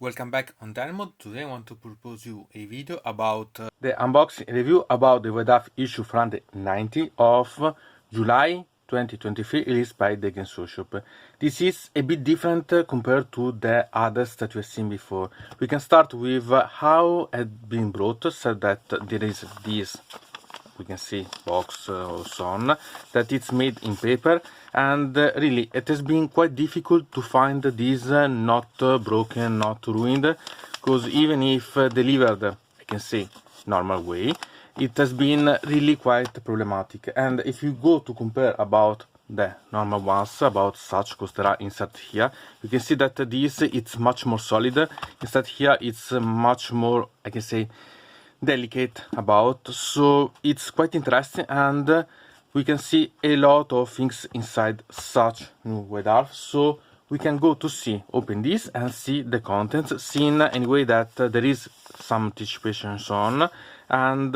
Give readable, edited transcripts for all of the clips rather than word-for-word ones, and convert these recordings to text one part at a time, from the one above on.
Welcome back on Diamond. Today I want to propose you a video about the unboxing review about the White Dwarf issue from the 90 of July 2023 released by the Games Workshop. This is a bit different compared to the others that we have seen before. We can start with how it had been brought, so that there is this, we can see, box or so on, that it's made in paper, and really it has been quite difficult to find this not broken, not ruined, because even if delivered, I can say, normal way, it has been really quite problematic. And if you go to compare about the normal ones, about such, because there are insert here, you can see that this it's much more solid. Instead here it's much more, I can say, delicate about, so it's quite interesting, and we can see a lot of things inside such new White Dwarf. So we can go to see, open this and see the contents, seeing anyway that there is some anticipation and so on, and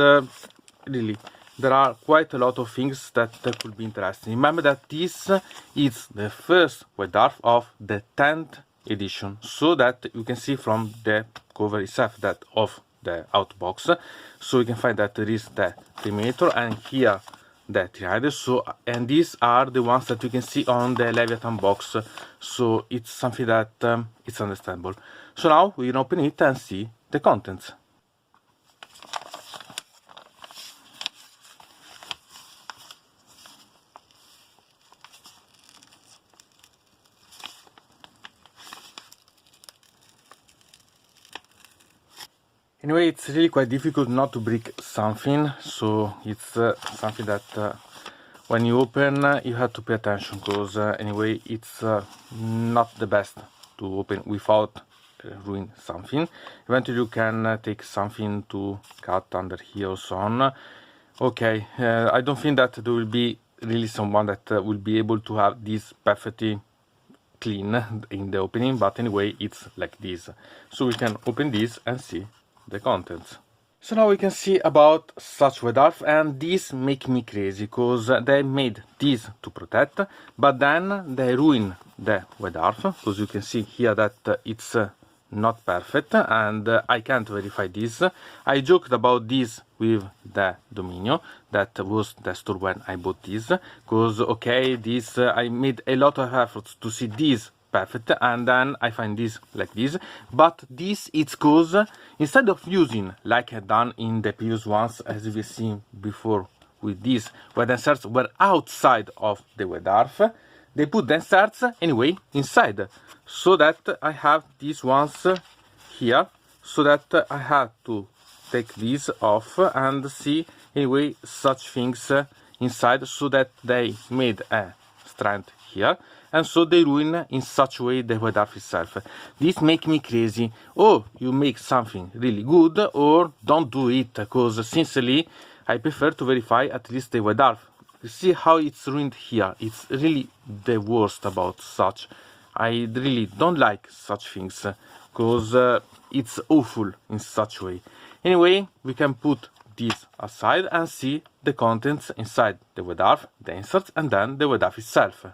really there are quite a lot of things that could be interesting. Remember that this is the first White Dwarf of the 10th edition, so that you can see from the cover itself that of the outbox, so you can find that there is the Terminator and here the Triad. So, and these are the ones that you can see on the Leviathan box, so it's something that it's understandable. So now we can open it and see the contents. Anyway, it's really quite difficult not to break something, so it's something that when you open you have to pay attention, because anyway it's not the best to open without ruining something. Eventually you can take something to cut under here or so on. Okay, I don't think that there will be really someone that will be able to have this perfectly clean in the opening, but anyway it's like this. So we can open this and see the contents. So now we can see about such White Dwarf, and this make me crazy, because they made this to protect, but then they ruin the White Dwarf, because you can see here that it's not perfect, and I can't verify this. I joked about this with the Dominio that was the store when I bought this, because okay, this I made a lot of efforts to see this perfect, and then I find this like this. But this it's cause instead of using like I done in the previous ones, as we've seen before with this, where the inserts were outside of the White Dwarf, they put the inserts anyway inside, so that I have these ones here, so that I have to take these off and see anyway such things inside, so that they made a strand here, and so they ruin in such way the White Dwarf itself. This make me crazy. Oh, you make something really good, or don't do it, because sincerely I prefer to verify at least the White Dwarf. You see how it's ruined here. It's really the worst about such. I really don't like such things, because it's awful in such way. Anyway, we can put this aside and see the contents inside the White Dwarf, the inserts, and then the White Dwarf itself.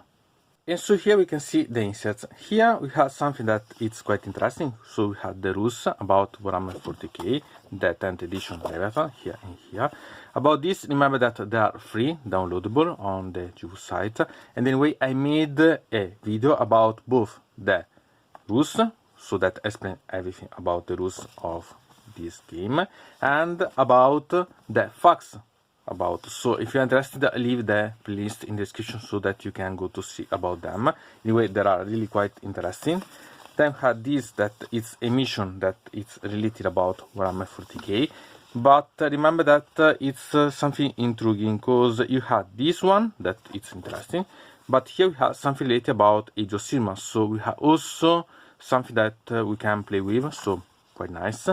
And so here we can see the inserts. Here we have something that it's quite interesting. So we have the rules about Warhammer 40k, the 10th edition Leviathan, here and here. About this, remember that they are free, downloadable on the Jew site. And anyway, I made a video about both the rules, so that explain everything about the rules of this game, and about the facts about. So if you're interested, leave the playlist in the description so that you can go to see about them. Anyway, they are really quite interesting. Then had this, that it's a mission that it's related about Warhammer 40k, but remember that it's something intriguing, because you had this one that it's interesting, but here we have something related about Age of Sigmar, so we have also something that we can play with, so quite nice.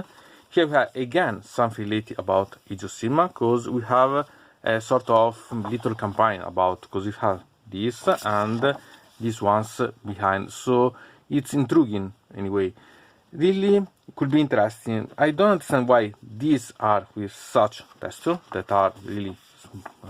Here we have again something related about Age of Sigmar, because we have a sort of little campaign about, because we have this and these ones behind, so it's intriguing anyway. Really could be interesting. I don't understand why these are with such texture that are really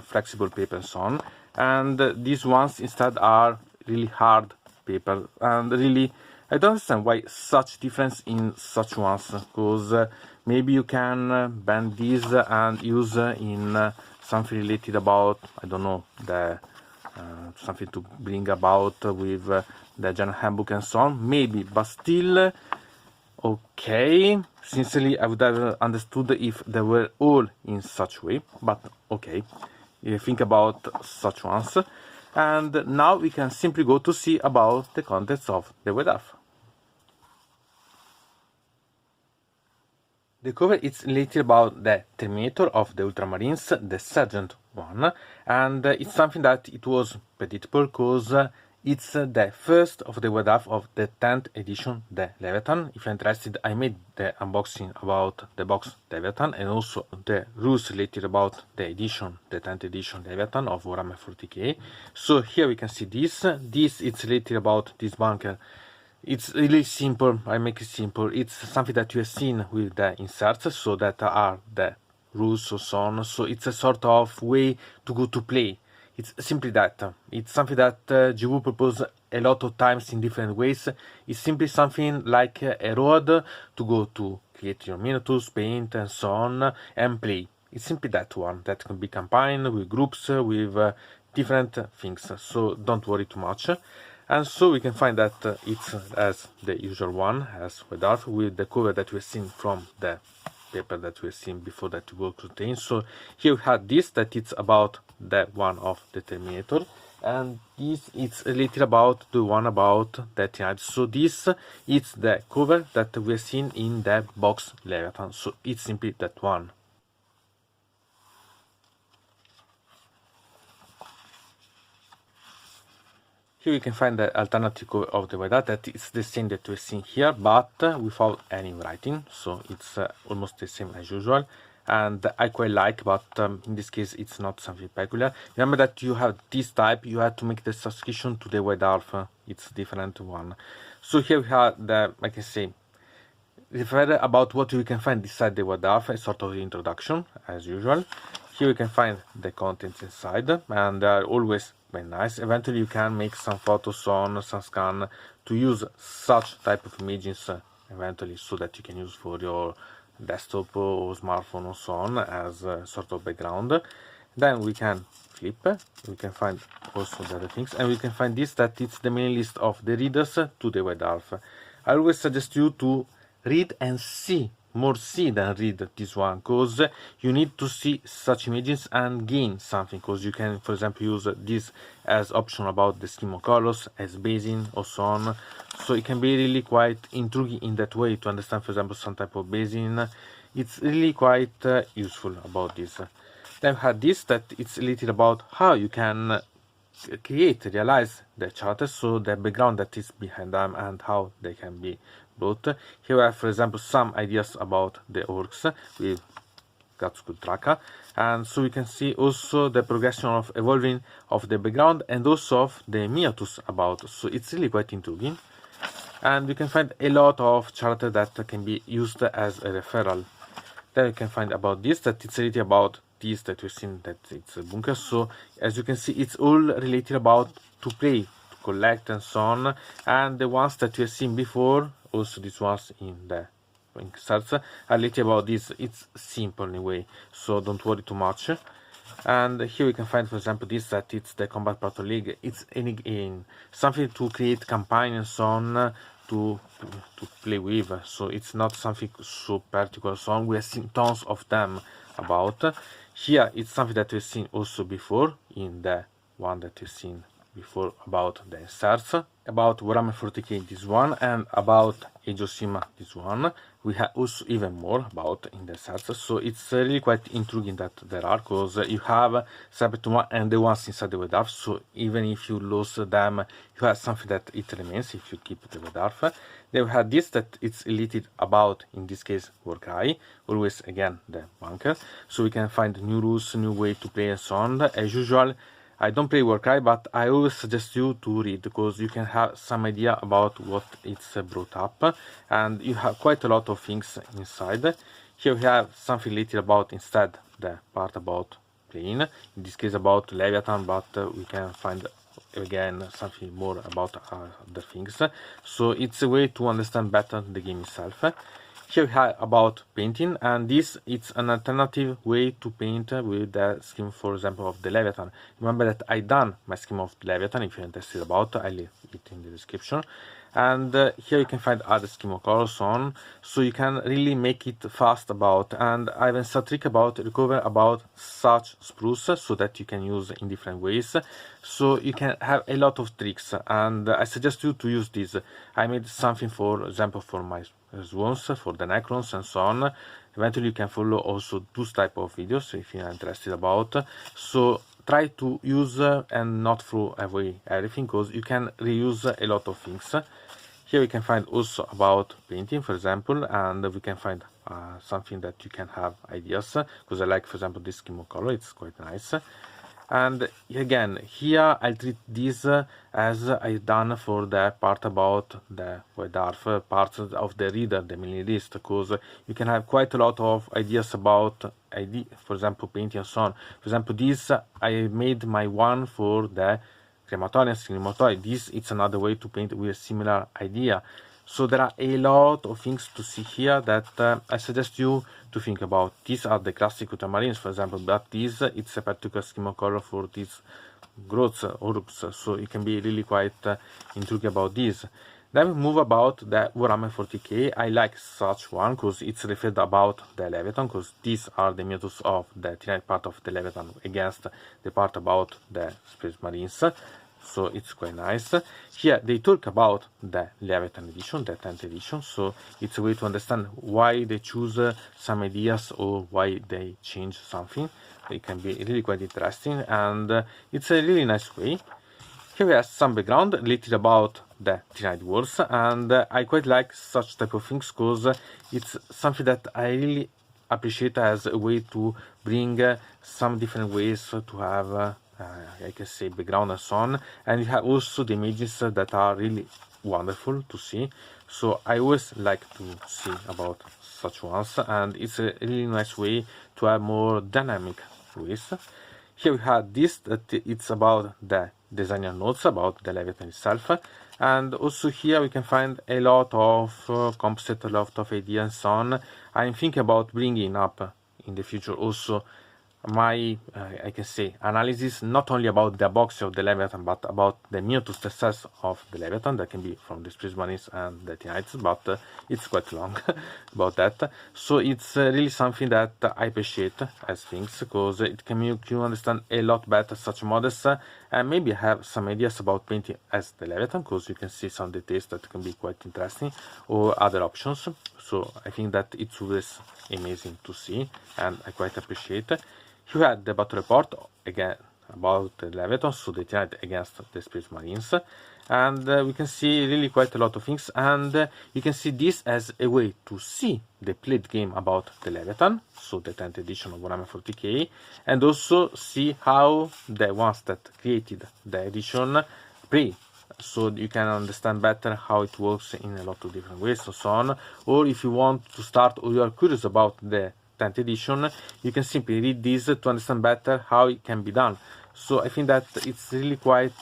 flexible paper and so on, and these ones instead are really hard paper, and really I don't understand why such difference in such ones, because maybe you can bend these and use in something related about, I don't know, the something to bring about with the general handbook and so on, maybe, but still, okay. Sincerely, I would have understood if they were all in such way, but okay, you think about such ones. And now we can simply go to see about the contents of the White Dwarf. The cover is related about the Terminator of the Ultramarines, the Sergeant one, and it's something that it was predictable because it's the first of the White Dwarf of the 10th edition, the Leviathan. If you're interested, I made the unboxing about the box Leviathan and also the rules related about the edition, the 10th edition Leviathan of Warhammer 40k. So here we can see this. This is related about this bunker. It's really simple. I make it simple. It's something that you have seen with the inserts, so that are the rules or so on. So it's a sort of way to go to play. It's simply that. It's something that GW proposed a lot of times in different ways. It's simply something like a road to go to create your miniatures, paint and so on, and play. It's simply that one that can be combined with groups, with different things. So don't worry too much. And so we can find that it's as the usual one, as White Dwarf, with the cover that we've seen from the paper that we've seen before that will contain. So here we have this, that it's about the one of the Terminator, and this it's related about the one about the Teenage. So this is the cover that we've seen in the box Leviathan. So it's simply that one. Here you can find the alternative cover of the White Dwarf, that is the same that we've seen here, but without any writing, so it's almost the same as usual, and I quite like, but in this case it's not something peculiar. Remember that you have this type, you have to make the subscription to the White Dwarf, it's different one. So here we have the, I can say, further about what we can find inside the White Dwarf, a sort of introduction, as usual. Here you can find the contents inside, and they are always very nice. Eventually you can make some photos on, some scan to use such type of images eventually, so that you can use for your desktop or smartphone or so on as a sort of background. Then we can flip, we can find also the other things, and we can find this, that it's the main list of the readers to the White Dwarf. I always suggest you to read and see, more see than read this one, because you need to see such images and gain something, because you can, for example, use this as option about the scheme of colors, as basing or so on. So it can be really quite intriguing in that way to understand, for example, some type of basing. It's really quite useful about this. Then we have this, that it's related about how you can realize the characters, so the background that is behind them and how they can be brought. Here we have, for example, some ideas about the orcs with Gatskull Tracker, and so we can see also the progression of evolving of the background and also of the miniatures about. So it's really quite intriguing, and you can find a lot of characters that can be used as a referral. Then you can find about this, that it's related about this that we've seen, that it's a bunker. So as you can see, it's all related about to play, to collect and so on, and the ones that we have seen before, also these ones in the inserts, are related about this. It's simple in a way, so don't worry too much. And here we can find, for example, this, that it's the Combat Patrol League. It's in something to create campaign and so on, to play with. So it's not something so particular. So we have seen tons of them about. Here it's something that we've seen also before in the one that we've seen before about the inserts, about Warhammer 40k this one, and about Age of Sigmar this one. We have also even more about in the inserts. So it's really quite intriguing that there are, because you have separate one and the ones inside the White Dwarf. So even if you lose them, you have something that it remains if you keep the White Dwarf. Then we have this, that it's related about, in this case, Warcry, always again the bunker. So we can find new rules, new way to play and so on. As usual, I don't play Warcry, but I always suggest you to read, because you can have some idea about what it's brought up, and you have quite a lot of things inside. Here we have something related about instead the part about playing, in this case about Leviathan, but we can find again something more about other things. So it's a way to understand better the game itself. Here we have about painting, and this it's an alternative way to paint with the scheme, for example, of the Leviathan. Remember that I done my scheme of Leviathan. If you're interested about, I leave it in the description. And here you can find other scheme of colors on, so you can really make it fast about. And I have a trick about recover about such spruce, so that you can use in different ways. So you can have a lot of tricks, and I suggest you to use this. I made something, for example, for my swarms, for the Necrons and so on. Eventually you can follow also those type of videos if you are interested about. So try to use and not throw away everything, because you can reuse a lot of things. Here we can find also about painting, for example, and we can find something that you can have ideas, because I like, for example, this scheme of color, it's quite nice. And again, here I'll treat this as I've done for the part about the White Dwarf, parts of the reader, the mailing list, because you can have quite a lot of ideas about, for example, painting and so on. For example, this I made my one for the crematorium, crematory. This it's another way to paint with a similar idea. So there are a lot of things to see here that I suggest you to think about. These are the classic ultramarines, for example, but this it's a particular scheme of color for these growths, orbs, so you can be really quite intrigued about this. Then we move about the Warhammer 40k. I like such one because it's referred about the Leviathan, because these are the methods of the Tyranid part of the Leviathan against the part about the Space Marines. So it's quite nice. Here they talk about the Leviathan edition, the 10th edition, so it's a way to understand why they choose some ideas or why they change something. It can be really quite interesting, and it's a really nice way. Here we have some background related about the Tyranid Wars, and I quite like such type of things because it's something that I really appreciate as a way to bring some different ways to have I can say background and so on, and you have also the images that are really wonderful to see. So I always like to see about such ones, and it's a really nice way to have more dynamic ways. Here we have this, that it's about the designer notes about the Leviathan itself, and also here we can find a lot of composite, a lot of ideas and so on. I'm thinking about bringing up in the future also my I can say analysis not only about the box of the Leviathan but about the mutus success of the Leviathan, that can be from the Space Marines and the Tynites, but it's quite long about that. So it's really something that I appreciate as things, because it can make you understand a lot better such models, and maybe have some ideas about painting as the Leviathan, because you can see some details that can be quite interesting, or other options. So I think that it's always amazing to see, and I quite appreciate it. Here we have the battle report again about the Leviathan, so the Tyranid against the Space Marines, and we can see really quite a lot of things, and you can see this as a way to see the played game about the Leviathan, so the 10th edition of Warhammer 40k, and also see how the ones that created the edition play, so you can understand better how it works in a lot of different ways and so on. Or if you want to start, or you are curious about the 10th edition, you can simply read this to understand better how it can be done. So I think that it's really quite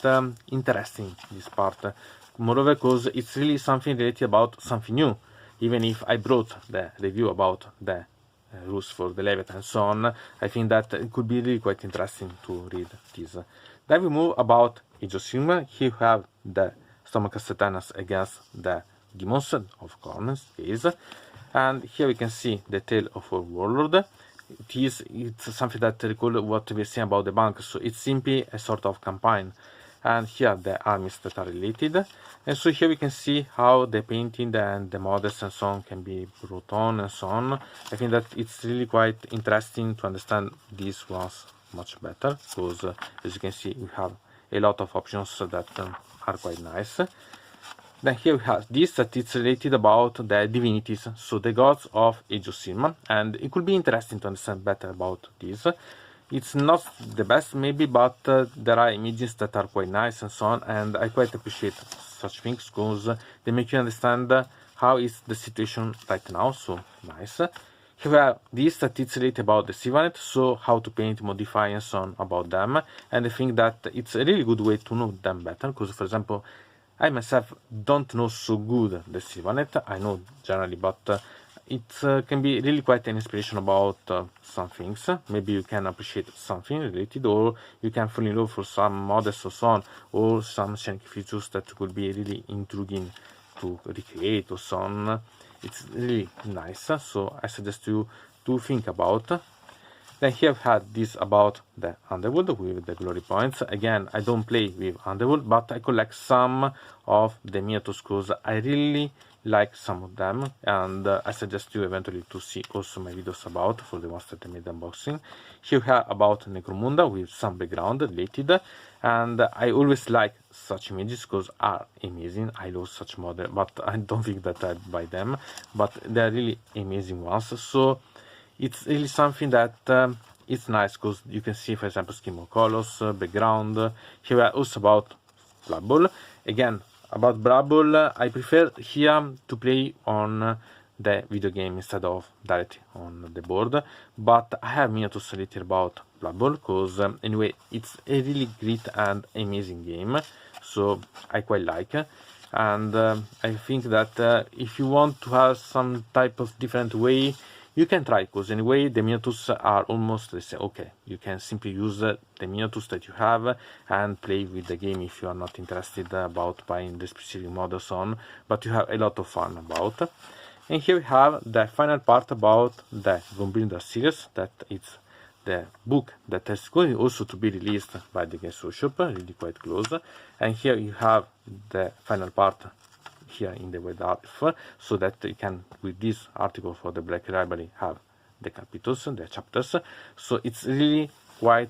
interesting, this part, moreover because it's really something related about something new. Even if I brought the review about the rules for the Leviathan and so on, I think that it could be really quite interesting to read this. Then we move about Age of Sigmar. Here we have the Stomachus Satanas against the Demons of Corners case. And here we can see the tale of a warlord. It's something that recall what we see about the bank, so it's simply a sort of campaign. And here the armies that are related. And so here we can see how the painting and the models and so on can be brought on and so on. I think that it's really quite interesting to understand these ones much better, because as you can see we have a lot of options that are quite nice. Then here we have this, that it's related about the divinities, so the gods of Age of Sigmar, and it could be interesting to understand better about this. It's not the best maybe, but there are images that are quite nice and so on, and I quite appreciate such things because they make you understand how is the situation right now, so nice. Here we have this that it's related about the Sylvanet, so how to paint, modify and so on about them. And I think that it's a really good way to know them better, because for example, I myself don't know so good the Sylvanet. I know generally, but it can be really quite an inspiration about some things. Maybe you can appreciate something related, or you can fall in love for some models or so on, or some scenic features that could be really intriguing to recreate or so on. It's really nice, so I suggest you to think about. Then here I've had this about the underworld with the glory points. Again, I don't play with underworld, but I collect some of the miniatures because I really like some of them, and I suggest you eventually to see also my videos about, for the ones that I made unboxing. Here we have about Necromunda with some background related, and I always like such images because are amazing. I love such model, but I don't think that I'd buy them, but they're really amazing ones. So it's really something that it's nice because you can see, for example, scheme of colors, background. Here we are also about Blood Bowl. Again, about Blood Bowl, I prefer here to play on the video game instead of directly on the board. But I have miniatures related about Blood Bowl because anyway, it's a really great and amazing game. So I quite like. And I think that if you want to have some type of different way, you can try, because anyway the miniatures are almost the same. Okay, you can simply use the miniatures that you have and play with the game if you are not interested about buying the specific models on, but you have a lot of fun about. And here we have the final part about the Gunbuilder series, that it's the book that is going also to be released by the Games Workshop, really quite close. And here you have the final part here in the White Dwarf, so that you can, with this article for the Black Library, have the capitals, the chapters. So it's really quite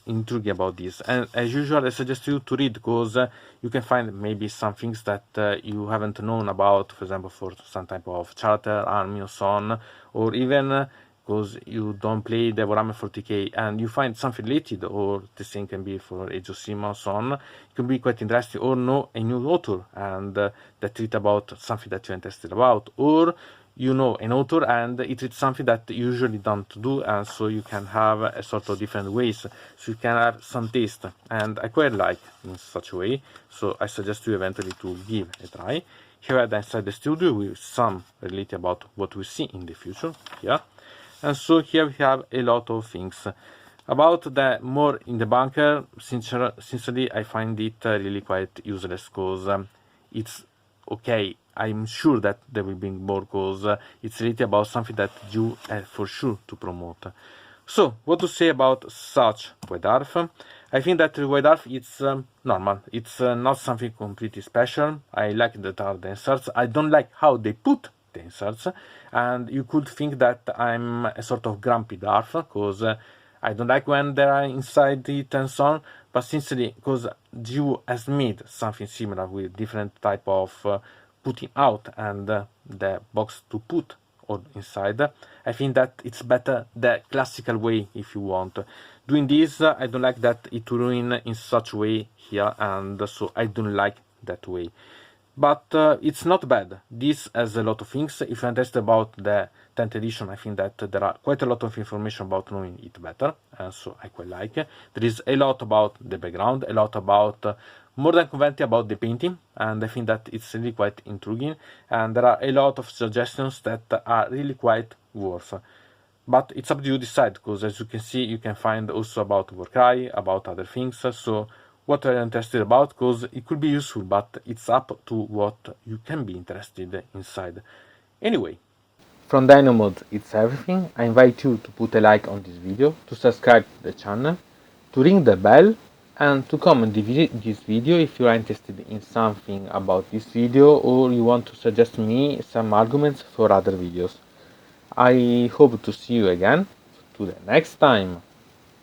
intriguing about this, and as usual I suggest you to read, because you can find maybe some things that you haven't known about, for example for some type of charter, army or so on, or even because you don't play the Warhammer 40k and you find something related, or the same can be for Age of Sigmar or so on. It can be quite interesting, or know a new author and that read about something that you're interested about, or you know an author and it is something that you usually don't do, and so you can have a sort of different ways, so you can have some taste, and I quite like in such a way. So I suggest you eventually to give a try. Here inside the studio with some related about what we see in the future here. And so here we have a lot of things. About the more in the bunker, sincerely I find it really quite useless, because it's okay. I'm sure that there will be more, because it's really about something that you have for sure to promote. So, what to say about such White Dwarf? I think that White Dwarf is normal. It's not something completely special. I like that are the inserts. I don't like how they put the inserts, and you could think that I'm a sort of grumpy dwarf, because I don't like when they are inside it and so on, but sincerely, because you has made something similar with different type of putting out and the box to put all inside, I think that it's better the classical way if you want. Doing this, I don't like that it ruin in such way here, and so I don't like that way. But it's not bad. This has a lot of things. If you're interested about the 10th edition, I think that there are quite a lot of information about knowing it better, and so I quite like. There is a lot about the background, a lot about more than convention about the painting, and I think that it's really quite intriguing, and there are a lot of suggestions that are really quite worth. But it's up to you to decide, because as you can see, you can find also about Warcry, about other things, so what are you interested about, because it could be useful, but it's up to what you can be interested inside. Anyway, from Dynamod it's everything. I invite you to put a like on this video, to subscribe to the channel, to ring the bell, and to comment this video if you are interested in something about this video, or you want to suggest me some arguments for other videos. I hope to see you again to the next time.